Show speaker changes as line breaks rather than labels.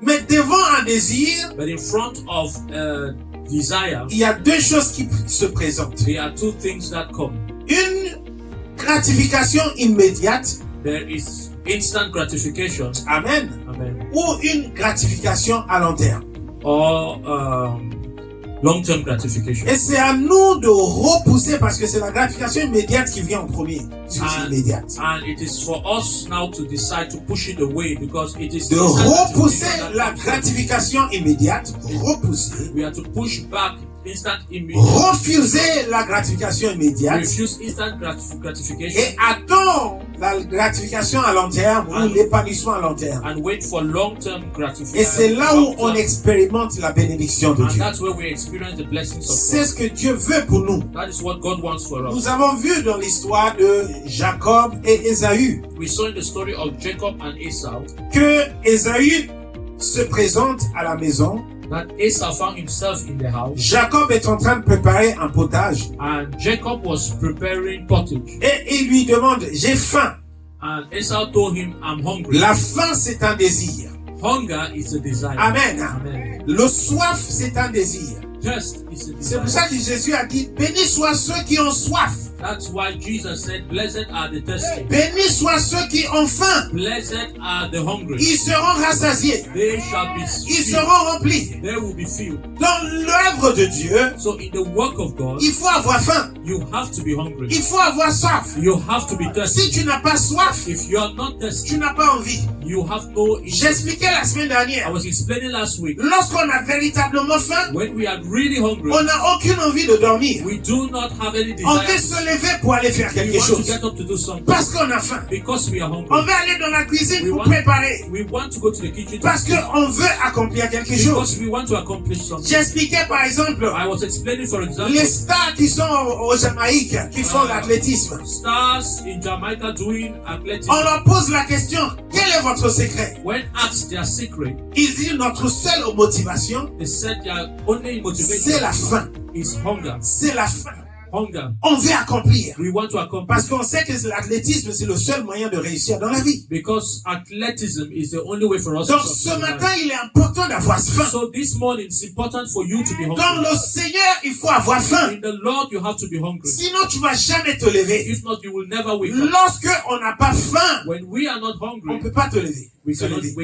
Mais devant un désir,
But in front of desire,
il y a deux choses qui se présentent.
there are two things that come.
Une gratification immédiate,
There is instant gratification,
amen,
amen,
ou une gratification à long terme.
or long-term gratification.
Et c'est à nous de repousser parce que c'est la gratification immédiate qui vient en premier. C'est immédiate.
And it is for us now to decide to push it away because it is
De
instant
repousser
gratification that
la
comes first.
gratification immédiate, repousser,
We have to push back instant immediate.
refuser la gratification immédiate
Refuse instant gratification
et attend la gratification à long terme ou l'épanouissement à long terme.
and wait for long-term
Et
gratification.
c'est là où on expérimente la bénédiction de
And
Dieu.
that's where we experience the blessings of
C'est
God.
ce que Dieu veut pour nous.
That is what God wants for us.
Nous avons vu dans l'histoire de Jacob et Ésaü
We saw in the story of Jacob and Esau
que Ésaü se présente à la maison.
that Esau found himself in the house
Jacob est en train de préparer un potage
and Jacob was preparing pottage.
et il lui demande, j'ai faim.
And Esau told him, I'm hungry.
La faim, c'est un désir.
Hunger is a desire.
Amen.
Amen.
Le soif, c'est un désir.
Thirst is a
C'est pour
desire.
ça que Jésus a dit, bénis soient ceux qui ont soif.
That's why Jesus said, blessed are the thirsty.
Bénis soient ceux qui ont faim.
Blessed are the hungry.
Ils seront rassasiés.
They shall be
Ils
filled.
seront remplis.
They will be filled.
Dans l'œuvre de Dieu,
So in the work of God,
il faut avoir faim.
you have to be hungry.
Il faut avoir soif.
You have to be thirsty.
Si tu n'as pas soif,
If you are not thirsty,
tu n'as pas envie.
you have no interest.
J'expliquais la semaine
I
dernière.
was explaining last week,
Lorsqu'on a véritablement faim,
when we are really hungry,
on n'a aucune envie de dormir.
we do not have any
On
desire.
veut se lever pour aller faire
We
quelque
want to
chose.
get up to do something
Parce qu'on a faim.
because we are
On
hungry.
veut aller dans la cuisine
We
pour
want-
préparer.
We want to go to the kitchen to
Parce
cook
qu'on veut accomplir quelque chose.
because we want to accomplish something.
J'expliquais par exemple
I was explaining, for example,
les stars qui sont au Jamaïque, qui font l'athlétisme.
stars in Jamaica doing athletics.
On leur pose la question, quel est votre secret?
When asked their secret,
Ils disent notre seule motivation,
they said their only
c'est
motivation
la faim.
is hunger.
C'est la faim.
Hunger.
On veut accomplir.
We want to accomplish
Parce qu'on sait que l'athlétisme, c'est le seul moyen de réussir dans la vie.
because athleticism is the only way for us
Donc
to
ce
succeed in
matin,
life.
il est important d'avoir faim.
So this morning, it's important for you to be
Dans
hungry.
le Seigneur, il faut avoir faim.
In the Lord, you have to be hungry.
Sinon, tu vas jamais te lever.
If not, you will never wake up.
Lorsque on n'a pas faim,
When we are not
on
hungry,
ne peut pas te lever.
we
Se
cannot
lever.
wake